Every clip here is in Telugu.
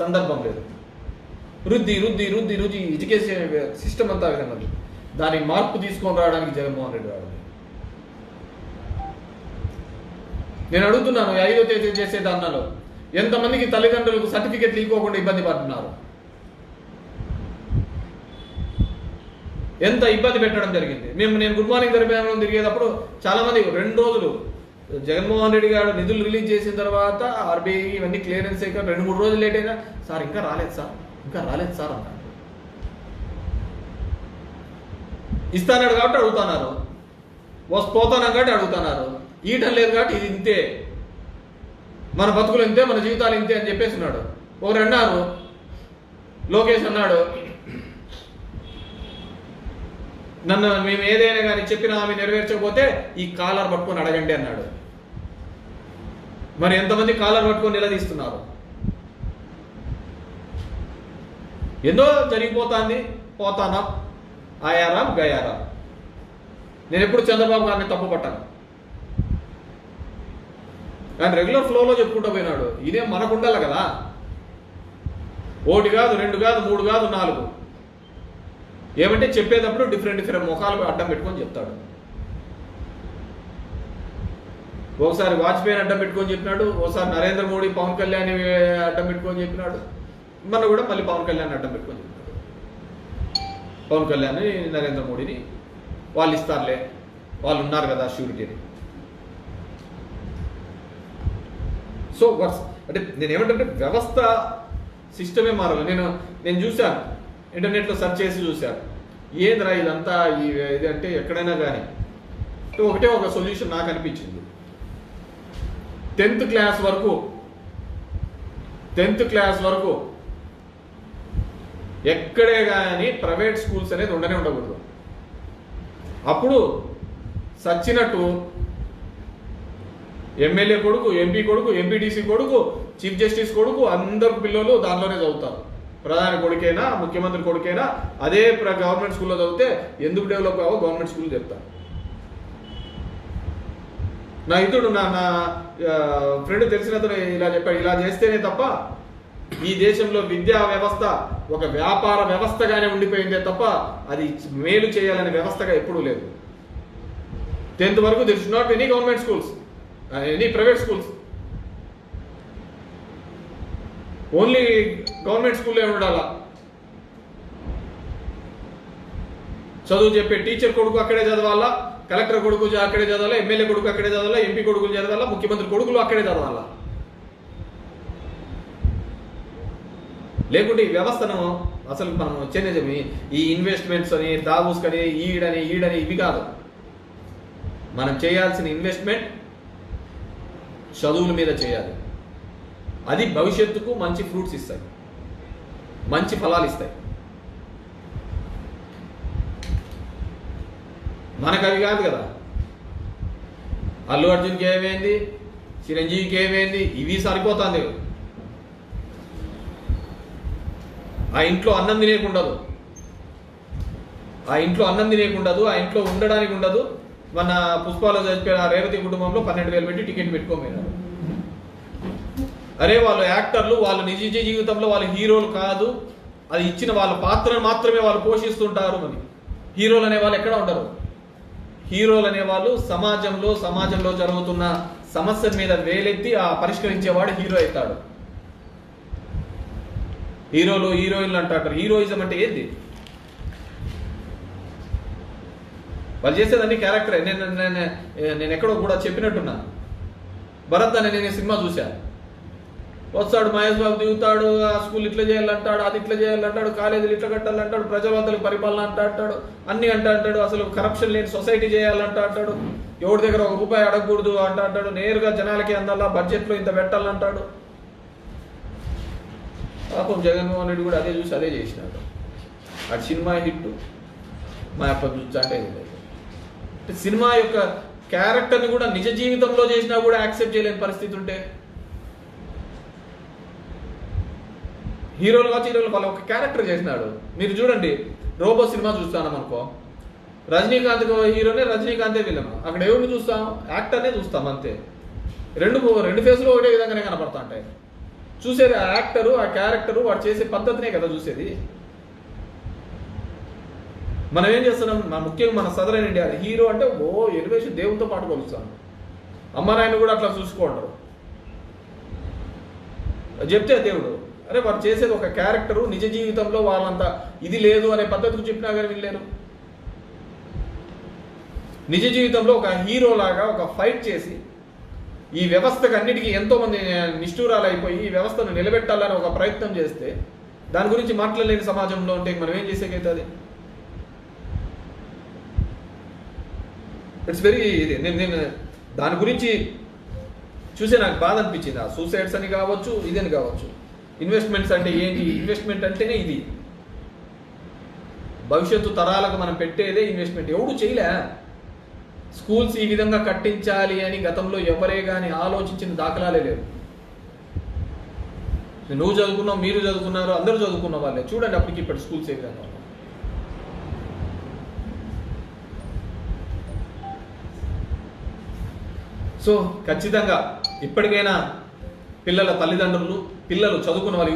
సందర్భం లేదు. రుద్ది రుద్ది రుద్ది రుద్ది ఎడ్యుకేషన్ సిస్టమ్ అంతా విధంగా దానికి మార్పు తీసుకొని రావడానికి జగన్మోహన్ రెడ్డి రావడం. నేను అడుగుతున్నాను, 5వ తేదీ చేసే దానిలో ఎంతమందికి తల్లిదండ్రులకు సర్టిఫికెట్లు ఇవ్వకుండా ఇబ్బంది పడుతున్నారు, ఎంత ఇబ్బంది పెట్టడం జరిగింది. నేను గుడ్ మార్నింగ్ తిరిగేటప్పుడు చాలామంది 2 రోజులు జగన్మోహన్ రెడ్డి గారు నిధులు రిలీజ్ చేసిన తర్వాత ఆర్బీఐ ఇవన్నీ క్లియరెన్స్ అయ్యాక 2-3 రోజులు లేట్ అయినా సార్ ఇంకా రాలేదు సార్ అన్నారు. ఇస్తానాడు కాబట్టి అడుగుతున్నారు, పోతాను కాబట్టి అడుగుతున్నారు. ఈటం లేదు కాబట్టి ఇది ఇంతే, మన బతుకులు ఇంతే, మన జీవితాలు ఇంతే అని చెప్పేసి ఉన్నాడు. ఒకరు అన్నారు, లోకేష్ అన్నాడు, నన్ను మేము ఏదైనా కానీ చెప్పినా ఆమె నెరవేర్చకపోతే ఈ కాలర్ పట్టుకొని అడగండి అన్నాడు. మరి ఎంతమంది కాలర్ పట్టుకొని నిలదీస్తున్నారు? ఎందో జరిగిపోతుంది, పోతానా ఆయారాం గయారా. నేను ఎప్పుడు చంద్రబాబు గారిని తప్పు పట్టాను, ఆయన రెగ్యులర్ ఫ్లోలో చెప్పుకుంటూ పోయినాడు. ఇదేం మనకు ఉండాలి కదా, 1 కాదు 2 కాదు 3 కాదు 4. ఏమంటే చెప్పేటప్పుడు డిఫరెంట్ ముఖాలు అడ్డం పెట్టుకొని చెప్తాడు. ఒకసారి వాజ్పేయిని అడ్డం పెట్టుకొని చెప్పినాడు, ఒకసారి నరేంద్ర మోడీ పవన్ కళ్యాణ్ అడ్డం పెట్టుకొని చెప్పినాడు, మన కూడా మళ్ళీ పవన్ కళ్యాణ్ అడ్డం పెట్టుకొని చెప్పినాడు. పవన్ కళ్యాణ్ నరేంద్ర మోడీని వాళ్ళు ఇస్తారులే, వాళ్ళు ఉన్నారు కదా షూరిటీని. సో అంటే నేనేమంటే వ్యవస్థ సిస్టమే మారాలి. నేను చూశాను, ఇంటర్నెట్లో సెర్చ్ చేసి చూశాను, ఏందిరా ఇదంతా ఇది అంటే ఎక్కడైనా కానీ ఒకటే ఒక సొల్యూషన్ నాకు అనిపించింది. 10th క్లాస్ వరకు ఎక్కడే కానీ ప్రైవేట్ స్కూల్స్ అనేది ఉండకూడదు. అప్పుడు సచ్చినట్టు ఎమ్మెల్యే కొడుకు, ఎంపీ కొడుకు, ఎంపీటీసీ కొడుకు, చీఫ్ జస్టిస్ కొడుకు అందరు పిల్లలు దానిలోనే చదువుతారు. ప్రధాని కొడుకైనా ముఖ్యమంత్రి కొడుకైనా అదే గవర్నమెంట్ స్కూల్లో చదివితే ఎందుకు డెవలప్ కావో గవర్నమెంట్ స్కూల్ చెప్తారు. నా ఇతడు నా ఫ్రెండ్ తెలిసిన అతను ఇలా చెప్పాడు, ఇలా చేస్తేనే తప్ప ఈ దేశంలో విద్యా వ్యవస్థ ఒక వ్యాపార వ్యవస్థగానే ఉండిపోయిందే తప్ప అది మేలు చేయాలనే వ్యవస్థగా ఎప్పుడూ లేదు. 10th వరకు there should not any government schools, any private schools, only government స్కూల్లో ఉండాలా. చదువు చెప్పే టీచర్ కొడుకు అక్కడే చదవాలా, కలెక్టర్ కొడుకు అక్కడే చదవాలా, ఎమ్మెల్యే కొడుకు అక్కడే చదవాలా, ఎంపీ కొడుకులు చదవాలా, ముఖ్యమంత్రి కొడుకులు అక్కడే చదవాలా. లేకుంటే ఈ వ్యవస్థను అసలు మనం వచ్చేది ఈ ఇన్వెస్ట్మెంట్స్ అని, దావూస్ అని, ఈడని ఇవి కాదు. మనం చేయాల్సిన ఇన్వెస్ట్మెంట్ చదువుల మీద చేయాలి. అది భవిష్యత్తుకు మంచి ఫ్రూట్స్ ఇస్తాయి, మంచి ఫలాలు ఇస్తాయి. మనకు అవి కాదు కదా. అల్లు అర్జున్కి ఏమైంది, చిరంజీవికి ఏమైంది, ఇవి సరిపోతుంది. ఆ ఇంట్లో అన్నం తినేకుండదు, ఆ ఇంట్లో ఉండడానికి ఉండదు. మన పుష్పాలో చనిపోయిన రేవతి కుటుంబంలో 12,000 పెట్టి టికెట్ పెట్టుకోపోయినారు. అరే వాళ్ళు యాక్టర్లు, వాళ్ళు నిజ జీవితంలో వాళ్ళు హీరోలు కాదు, అది ఇచ్చిన వాళ్ళ పాత్రను మాత్రమే వాళ్ళు పోషిస్తుంటారు. మరి హీరోలు అనే వాళ్ళు ఎక్కడ ఉండరు. హీరోలు అనేవాళ్ళు సమాజంలో జరుగుతున్న సమస్య మీద వేలెత్తి ఆ పరిష్కరించేవాడు హీరో అవుతాడు. హీరోలు హీరోయిన్లు అంటారు. హీరోయిజం అంటే ఏంది? వాళ్ళు చేసేదాన్ని క్యారెక్టరే. నేను ఎక్కడో కూడా చెప్పినట్టున్నా, భరత్ అని నేను సినిమా చూశాను. వస్తాడు మహేష్ బాబు, దిగుతాడు, ఆ స్కూల్ ఇట్లా చేయాలంటాడు, అది ఇట్లా చేయాలంటాడు, కాలేజీలు ఇట్లా కట్టాలంటాడు, ప్రజావంతులకు పరిపాలన అంటాడు, అన్ని అంటాడు, అసలు కరప్షన్ లేని సొసైటీ చేయాలంటాడు, ఎవరి దగ్గర ₹1 అడగకూడదు అంటాడు, నేరుగా జనాలకి అందాలా, బడ్జెట్లో ఇంత పెట్టాలంటాడు. పాపం జగన్మోహన్ రెడ్డి కూడా అదే చూసి అదే చేసినాడు. అటు సినిమా హిట్, మా అప్ప చూసి అంటే సినిమా యొక్క క్యారెక్టర్ని కూడా నిజ జీవితంలో చేసినా కూడా యాక్సెప్ట్ చేయలేని పరిస్థితి ఉంటే, హీరోలు వాళ్ళ ఒక క్యారెక్టర్ చేసినాడు. మీరు చూడండి, రోబో సినిమా చూస్తాను అనుకో, రజనీకాంత్ హీరోనే, రజనీకాంతే విలన్. అక్కడ ఎవరిని చూస్తాం? యాక్టర్నే చూస్తాం అంతే. రెండు ఫేసులు ఒకటే విధంగానే కనపడతా ఉంటాయి. చూసేది ఆ యాక్టరు, ఆ క్యారెక్టరు, వాడు చేసే పద్ధతినే కదా చూసేది. మనం ఏం చేస్తున్నాం, ముఖ్యంగా మన సదరన్ ఇండియా హీరో అంటే ఎలివేషన్ దేవునితో పాటు కొలుస్తాను. అమ్మ నాయన కూడా అట్లా చూసుకోంటారు. చెప్తే దేవుడు అరే వారు చేసేది ఒక క్యారెక్టరు, నిజ జీవితంలో వాళ్ళంతా ఇది లేదు అనే పద్ధతికి చెప్పినా కానీ వీళ్ళేరు. నిజ జీవితంలో ఒక హీరోలాగా ఒక ఫైట్ చేసి ఈ వ్యవస్థకు అన్నిటికీ ఎంతోమంది నిష్ఠూరాలు అయిపోయి ఈ వ్యవస్థను నిలబెట్టాలని ఒక ప్రయత్నం చేస్తే దాని గురించి మాట్లాడలేని సమాజంలో ఉంటే మనం ఏం చేసేకైతుంది? ఇట్స్ వెరీ ఇది నేను దాని గురించి చూసే నాకు బాధ అనిపించింది. ఆ సూసైడ్స్ అని కావచ్చు, ఇదని కావచ్చు. ఇన్వెస్ట్మెంట్స్ అంటే ఏంటి? ఇన్వెస్ట్మెంట్ అంటేనే ఇది. భవిష్యత్తు తరాలకు మనం పెట్టేదే ఇన్వెస్ట్మెంట్. ఎవడు చేయలే. స్కూల్స్ ఈ విధంగా కట్టించాలి అని గతంలో ఎవరే కానీ ఆలోచించిన దాఖలాలే లేవు. నువ్వు చదువుకున్నావు, మీరు చదువుకున్నారు, అందరూ చదువుకున్న వాళ్ళే. చూడండి అప్పటికి ఇప్పటి స్కూల్స్ ఏ విధంగా. సో ఖచ్చితంగా ఇప్పటికైనా పిల్లల తల్లిదండ్రులు, పిల్లలు చదువుకున్న వాళ్ళు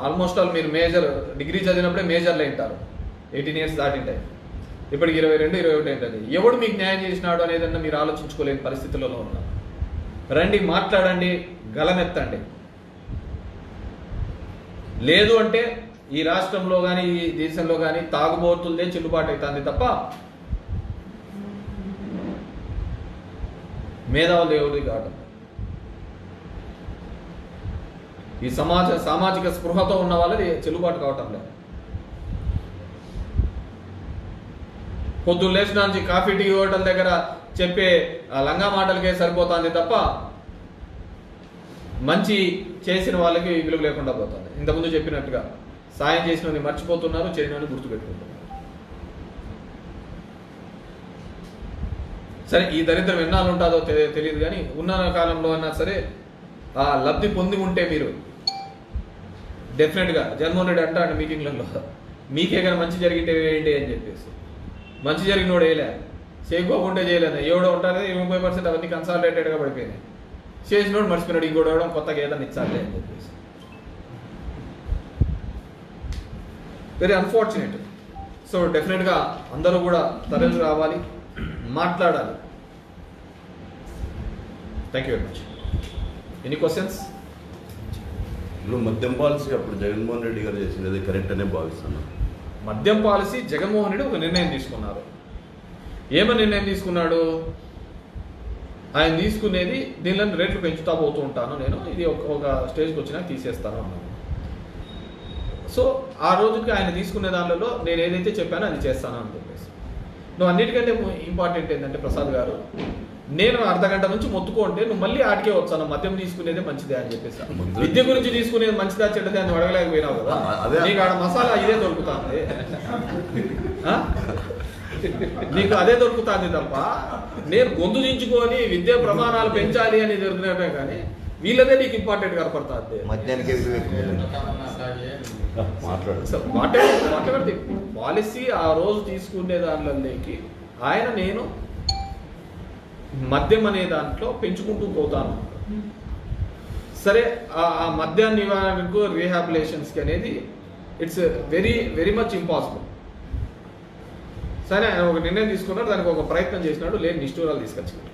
ఆల్మోస్ట్ ఆల్ మీరు మేజర్ డిగ్రీ చదివినప్పుడే మేజర్లు ఉంటారు. 18 years దాటింటాయి. ఇప్పటికి 22, 21 ఏంటది. ఎవడు మీకు న్యాయం చేసినాడు అనేదన్నా మీరు ఆలోచించుకోలేని పరిస్థితులలో ఉన్నారు. రండి, మాట్లాడండి, గలమెత్తండి. లేదు అంటే ఈ రాష్ట్రంలో కానీ ఈ దేశంలో కానీ తాగుబోతులదే చెల్లుబాటు అవుతుంది తప్ప మేధావులు ఎవరు కాదు. ఈ సామాజిక స్పృహతో ఉన్న వాళ్ళది చెల్లుబాటు కావటం లేదు. పొద్దున్న లేచిన నుంచి కాఫీ టీ హోటల్ దగ్గర చెప్పే లంగా మాటలకే సరిపోతుంది తప్ప మంచి చేసిన వాళ్ళకి విలువ లేకుండా పోతుంది. ఇంతకుముందు చెప్పినట్టుగా సాయం చేసిన మర్చిపోతున్నారు, చేయని గుర్తుపెట్టుకుంటున్నారు. సరే ఈ దరిద్రం ఎన్నాళ్ళు ఉంటుందో తెలియదు కానీ ఉన్న కాలంలో అన్నా సరే ఆ లబ్ధి పొంది ఉంటే మీరు డెఫినెట్గా జగన్మోహన్ రెడ్డి అంటాడు మీటింగ్లలో, మీకే కానీ మంచి జరిగితే ఏంటి అని చెప్పేసి. మంచి జరిగినోడు వేయలే, చేయకోకుండా చేయలేదు. ఎవడో ఉంటారు 30% అవన్నీ కన్సాలిడేటెడ్గా పడిపోయినాయి. చేసినోడు మర్చిపోయినాడు, ఇంకోటి ఇవ్వడం కొత్తగా ఏదైనా ఇచ్చాలి అని చెప్పేసి. Very unfortunate. సో డెఫినెట్గా అందరూ కూడా తరలి రావాలి, మాట్లాడాలి. Thank you very much. Any questions? ఇప్పుడు మద్యం పాలసీ అప్పుడు జగన్మోహన్ రెడ్డి గారు చేసినది కరెక్ట్ అనే భావిస్తున్నాను. మద్యం పాలసీ జగన్మోహన్ రెడ్డి ఒక నిర్ణయం తీసుకున్నారు. ఏమని నిర్ణయం తీసుకున్నాడు? ఆయన తీసుకునేది దీనిలో రేట్లు పెంచుతా పోతూ ఉంటాను నేను, ఇది ఒక స్టేజ్కి వచ్చినా తీసేస్తాను అన్నాను. సో ఆ రోజుకి ఆయన తీసుకునే దానిలో నేను ఏదైతే చెప్పానో అది చేస్తాను అని చెప్పేసి. నువ్వు అన్నిటికంటే ఇంపార్టెంట్ ఏంటంటే ప్రసాద్ గారు, నేను అర్ధగంట నుంచి మొత్తుకుంటే నువ్వు మళ్ళీ ఆటికే వచ్చాను మద్యం తీసుకునేదే మంచిదే అని చెప్పేసి. విద్య గురించి తీసుకునేది మంచిదా చెడ్డదే అని అడగలేకపోయినావు కదా. నీకు ఆడ మసాలా ఇదే దొరుకుతుంది, నీకు అదే దొరుకుతుంది తప్ప నేను గొంతు దించుకొని విద్యా ప్రమాణాలు పెంచాలి అని జరుగుతున్నట్టే కానీ వీళ్ళదే నీకు ఇంపార్టెంట్ కనపడుతుంది. పాలసీ ఆ రోజు తీసుకునే దానిలోకి ఆయన నేను మద్యం అనే దాంట్లో పెంచుకుంటూ పోతాను. సరే ఆ మద్యం నివారణకు రీహాబిలేషన్స్కి అనేది it's very very much impossible. సరే ఆయన ఒక నిర్ణయం తీసుకున్నాడు, దానికి ఒక ప్రయత్నం చేసినాడు, లేని నిష్ఠూరాలు తీసుకొచ్చినట్టు.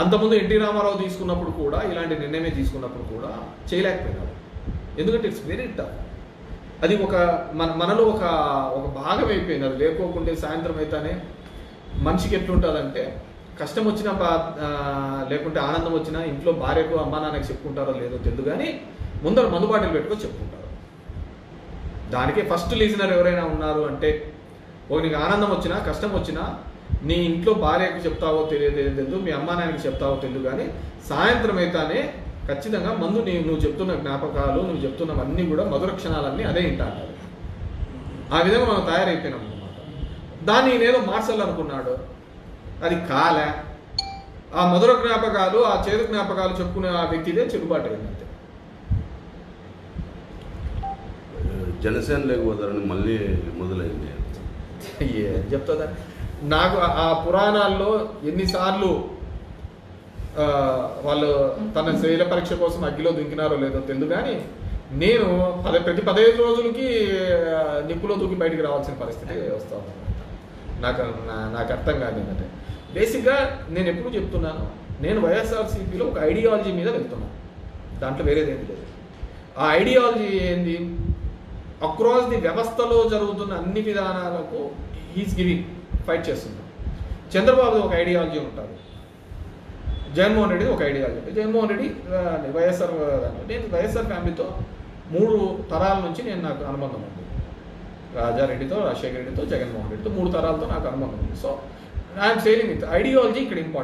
అంతకుముందు ఎన్టీ రామారావు తీసుకున్నప్పుడు కూడా ఇలాంటి నిర్ణయమే తీసుకున్నప్పుడు కూడా చేయలేకపోయినాడు. ఎందుకంటే ఇట్స్ వెరీ టఫ్. అది ఒక మనలో ఒక భాగం అయిపోయింది. అది లేకోకుంటే సాయంత్రం అయితేనే మనిషికి ఎట్లుంటుందంటే కష్టం వచ్చినా లేకుంటే ఆనందం వచ్చినా ఇంట్లో భార్యకు అమ్మా నాన్నకి చెప్పుకుంటారో లేదో తెలియదు కానీ ముందర మందుబాటలు పెట్టుకొని చెప్పుకుంటారు. దానికే ఫస్ట్ లీజనర్ ఎవరైనా ఉన్నారు అంటే నీకు ఆనందం వచ్చినా కష్టం వచ్చినా నీ ఇంట్లో భార్యకు చెప్తావో తెలియదు, మీ అమ్మా నాన్నకి చెప్తావో తెలియదు కానీ సాయంత్రం అయితేనే ఖచ్చితంగా మందు నువ్వు చెప్తున్న జ్ఞాపకాలు, నువ్వు చెప్తున్నవన్నీ కూడా మధుర క్షణాలన్నీ అదే ఇంటారు. ఆ విధంగా మనం తయారైపోయినాం అన్నమాట. దాన్ని నేనేదో మార్చాలనుకున్నాడు, అది కాలే. ఆ మధుర జ్ఞాపకాలు, ఆ చేదు జ్ఞాపకాలు చెప్పుకునే ఆ వ్యక్తిదే చెల్లుబాటు అయిందంటే. జనసేన లేకపోతారని మళ్ళీ మొదలైంది. ఏం చెప్తుందా నాకు ఆ పురాణాల్లో ఎన్నిసార్లు వాళ్ళు తన శైల పరీక్ష కోసం అగ్గిలో దుంకినారో లేదో తెలియదు, కానీ నేను ప్రతి 15 రోజులకి నిప్పులో దూకి బయటికి రావాల్సిన పరిస్థితి వస్తూ ఉంది. నాకు అర్థం కాదు ఏంటంటే, బేసిక్గా నేను ఎప్పుడు చెప్తున్నాను, నేను వైఎస్ఆర్సీపీలో ఒక ఐడియాలజీ మీద వెళ్తున్నాను, దాంట్లో వేరేదేంటి లేదు. ఆ ఐడియాలజీ ఏంది, అక్రాస్ ది వ్యవస్థలో జరుగుతున్న అన్ని విధానాలకు హీస్ గివింగ్ ఫైట్ చేస్తున్నాడు. చంద్రబాబు ఒక ఐడియాలజీ ఉంటుంది, జగన్మోహన్ రెడ్డి ఒక ఐడియాలజీ ఉంటుంది. జగన్మోహన్ రెడ్డి వైఎస్ఆర్, నేను వైఎస్ఆర్ ఫ్యామిలీతో 3 తరాల నుంచి నాకు అనుబంధం ఉంది. రాజారెడ్డితో, రాజశేఖర రెడ్డితో, జగన్మోహన్ రెడ్డితో 3 తరాలతో నాకు అనుబంధం ఉంది. So I'm saying with ideology ఇక్కడ ఇంపార్టెంట్.